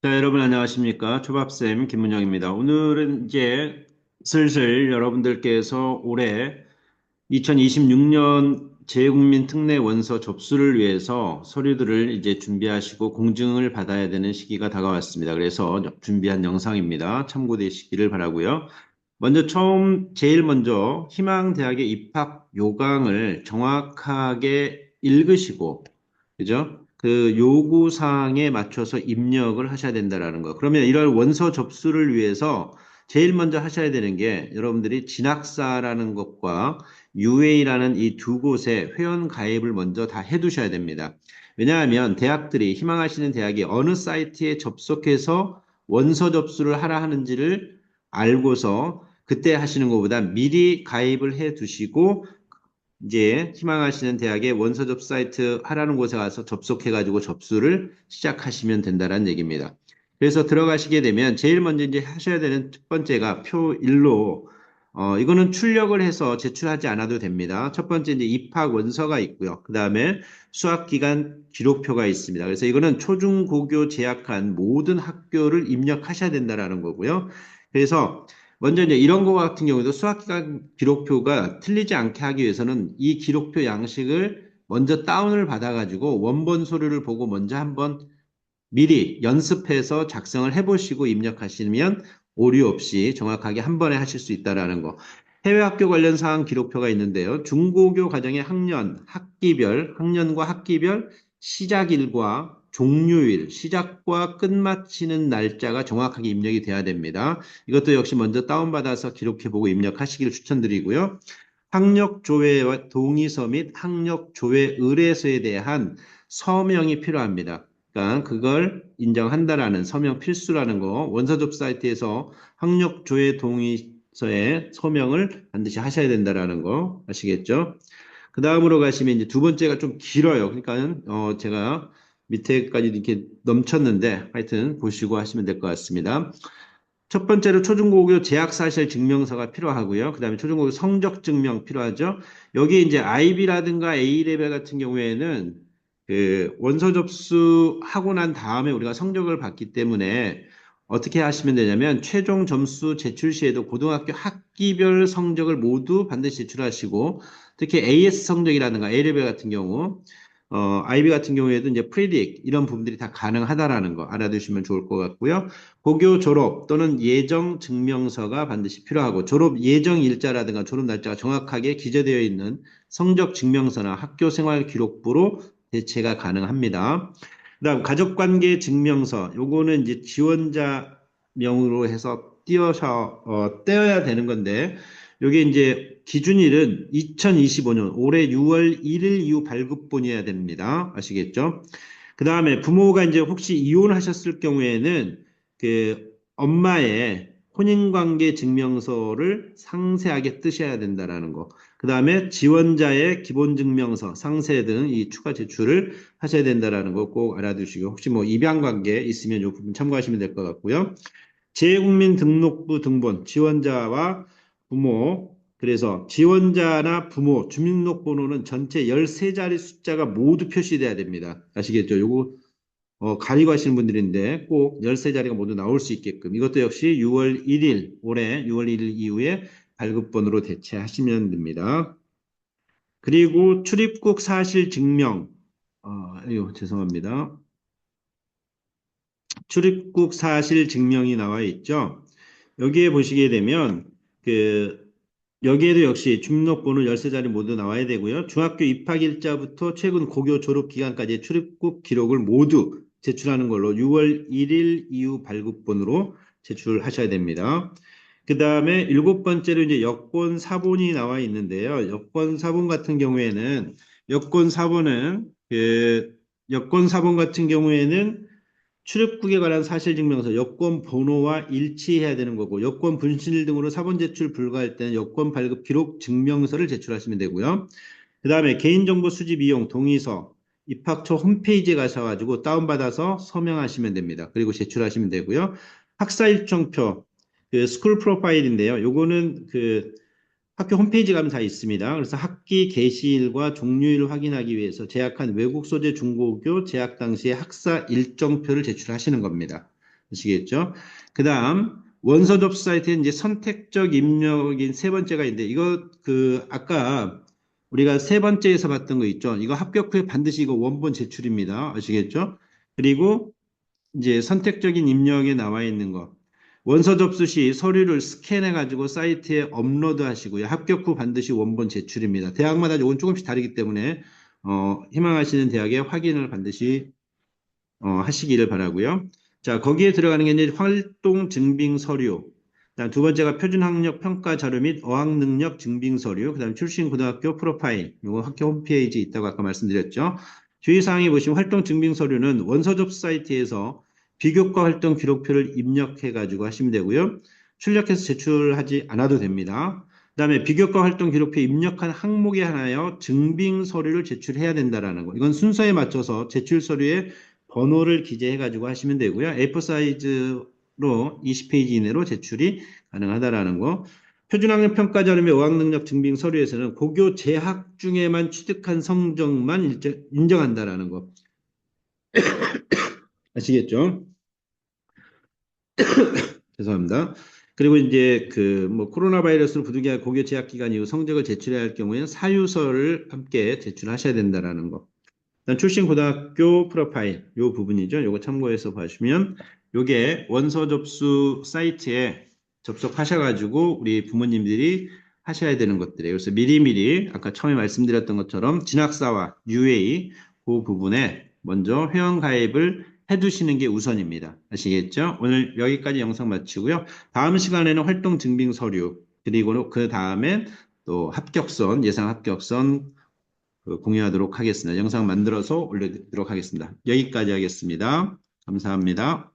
자, 여러분 안녕하십니까? 초밥쌤 김문영입니다. 오늘은 이제 슬슬 여러분들께서 올해 2026년 재국민 특례 원서 접수를 위해서 서류들을 이제 준비하시고 공증을 받아야 되는 시기가 다가왔습니다. 그래서 준비한 영상입니다. 참고되시기를 바라고요. 먼저 제일 먼저 희망대학의 입학 요강을 정확하게 읽으시고, 그죠? 그 요구사항에 맞춰서 입력을 하셔야 된다라는 거. 그러면 이런 원서 접수를 위해서 제일 먼저 하셔야 되는 게 여러분들이 진학사라는 것과 UA라는 이 두 곳에 회원 가입을 먼저 다 해두셔야 됩니다. 왜냐하면 대학들이 희망하시는 대학이 어느 사이트에 접속해서 원서 접수를 하라 하는지를 알고서 그때 하시는 것보다 미리 가입을 해 두시고 이제 희망하시는 대학의 원서 접수 사이트 하라는 곳에 가서 접속해가지고 접수를 시작하시면 된다는 얘기입니다. 그래서 들어가시게 되면 제일 먼저 이제 하셔야 되는 첫 번째가 표 1로 이거는 출력을 해서 제출하지 않아도 됩니다. 첫 번째 이제 입학 원서가 있고요. 그 다음에 수학 기간 기록표가 있습니다. 그래서 이거는 초중고교 재학한 모든 학교를 입력하셔야 된다라는 거고요. 그래서 먼저 이제 이런 거 같은 경우도 수학기간 기록표가 틀리지 않게 하기 위해서는 이 기록표 양식을 먼저 다운을 받아가지고 원본 서류를 보고 먼저 한번 미리 연습해서 작성을 해보시고 입력하시면 오류 없이 정확하게 한 번에 하실 수 있다라는 거. 해외 학교 관련 사항 기록표가 있는데요. 중고교 과정의 학년과 학기별 시작일과 종료일, 시작과 끝마치는 날짜가 정확하게 입력이 돼야 됩니다. 이것도 역시 먼저 다운받아서 기록해보고 입력하시기를 추천드리고요. 학력 조회와 동의서 및 학력 조회 의뢰서에 대한 서명이 필요합니다. 그러니까 그걸 인정한다라는 서명 필수라는 거 원서접 사이트에서 학력 조회 동의서에 서명을 반드시 하셔야 된다라는 거 아시겠죠? 그 다음으로 가시면 이제 두 번째가 좀 길어요. 그러니까 제가 밑에까지 이렇게 넘쳤는데 하여튼 보시고 하시면 될 것 같습니다. 첫 번째로 초중고교 재학사실 증명서가 필요하고요. 그 다음에 초중고교 성적 증명 필요하죠. 여기 이제 IB라든가 A레벨 같은 경우에는 그 원서 접수하고 난 다음에 우리가 성적을 받기 때문에 어떻게 하시면 되냐면 최종 점수 제출 시에도 고등학교 학기별 성적을 모두 반드시 제출하시고 특히 AS 성적이라든가 A레벨 같은 경우 IB 같은 경우에도 이제 프리딕 이런 부분들이 다 가능하다라는 거 알아두시면 좋을 것 같고요. 고교 졸업 또는 예정 증명서가 반드시 필요하고 졸업 예정 일자라든가 졸업 날짜가 정확하게 기재되어 있는 성적 증명서나 학교 생활 기록부로 대체가 가능합니다. 그다음 가족관계 증명서 요거는 이제 지원자 명으로 해서 떼어야 되는 건데 요게 이제 기준일은 2025년 올해 6월 1일 이후 발급본이어야 됩니다. 아시겠죠? 그 다음에 부모가 이제 혹시 이혼하셨을 경우에는 그 엄마의 혼인관계 증명서를 상세하게 뜨셔야 된다라는 거. 그 다음에 지원자의 기본증명서, 상세 등 이 추가 제출을 하셔야 된다라는 거 꼭 알아두시고 혹시 뭐 입양관계 있으면 이 부분 참고하시면 될 것 같고요. 재국민 등록부 등본, 지원자와 부모, 그래서 지원자나 부모, 주민등록번호는 전체 13자리 숫자가 모두 표시돼야 됩니다. 아시겠죠? 요거 가리고 하시는 분들인데 꼭 13자리가 모두 나올 수 있게끔 이것도 역시 6월 1일, 올해 6월 1일 이후에 발급번호로 대체하시면 됩니다. 그리고 출입국 사실 증명, 죄송합니다. 출입국 사실 증명이 나와 있죠. 여기에 보시게 되면 그 여기에도 역시 주민등록번호 13자리 모두 나와야 되고요. 중학교 입학일자부터 최근 고교 졸업 기간까지의 출입국 기록을 모두 제출하는 걸로 6월 1일 이후 발급본으로 제출하셔야 됩니다. 그 다음에 일곱 번째로 이제 여권 사본이 나와 있는데요. 여권 사본 같은 경우에는 여권 사본은 그 여권 사본 같은 경우에는 출입국에 관한 사실증명서, 여권 번호와 일치해야 되는 거고, 여권 분실 등으로 사본 제출 불가할 때는 여권 발급 기록 증명서를 제출하시면 되고요. 그 다음에 개인정보 수집 이용 동의서, 입학처 홈페이지에 가셔가지고 다운받아서 서명하시면 됩니다. 그리고 제출하시면 되고요. 학사 일정표, 그 스쿨 프로파일인데요. 요거는 그 학교 홈페이지 가면 다 있습니다. 그래서 학기 개시일과 종료일 확인하기 위해서 재학한 외국 소재 중고교 재학 당시의 학사 일정표를 제출하시는 겁니다. 아시겠죠? 그 다음, 원서 접수 사이트에 이제 선택적 입력인 세 번째가 있는데, 이거 아까 우리가 세 번째에서 봤던 거 있죠? 이거 합격 후에 반드시 이거 원본 제출입니다. 아시겠죠? 그리고 이제 선택적인 입력에 나와 있는 거. 원서 접수 시 서류를 스캔해 가지고 사이트에 업로드 하시고요. 합격 후 반드시 원본 제출입니다. 대학마다 이건 조금씩 다르기 때문에 희망하시는 대학에 확인을 반드시 하시기를 바라고요. 자, 거기에 들어가는 게 이제 활동 증빙 서류. 그다음 두 번째가 표준 학력 평가 자료 및 어학 능력 증빙 서류. 그다음 출신 고등학교 프로파일. 요거 학교 홈페이지 있다고 아까 말씀드렸죠. 주의사항에 보시면 활동 증빙 서류는 원서 접수 사이트에서 비교과 활동 기록표를 입력해 가지고 하시면 되고요. 출력해서 제출하지 않아도 됩니다. 그다음에 비교과 활동 기록표 입력한 항목에 하나여 증빙 서류를 제출해야 된다라는 거. 이건 순서에 맞춰서 제출 서류에 번호를 기재해 가지고 하시면 되고요. A4 사이즈로 20페이지 이내로 제출이 가능하다라는 거. 표준학력 평가 자료 및 어학능력 증빙 서류에서는 고교 재학 중에만 취득한 성적만 인정한다라는 거. 아시겠죠? 죄송합니다. 그리고 이제 뭐 코로나 바이러스로 부득이한 고교 재학 기간 이후 성적을 제출해야 할 경우에는 사유서를 함께 제출하셔야 된다라는 거. 일단 출신 고등학교 프로파일 요 부분이죠. 요거 참고해서 보시면 요게 원서 접수 사이트에 접속하셔가지고 우리 부모님들이 하셔야 되는 것들이에요. 그래서 미리미리 아까 처음에 말씀드렸던 것처럼 진학사와 UA 그 부분에 먼저 회원 가입을 해두시는 게 우선입니다. 아시겠죠? 오늘 여기까지 영상 마치고요. 다음 시간에는 활동 증빙 서류 그리고 그 다음에 또 합격선 예상 합격선 공유하도록 하겠습니다. 영상 만들어서 올려드리도록 하겠습니다. 여기까지 하겠습니다. 감사합니다.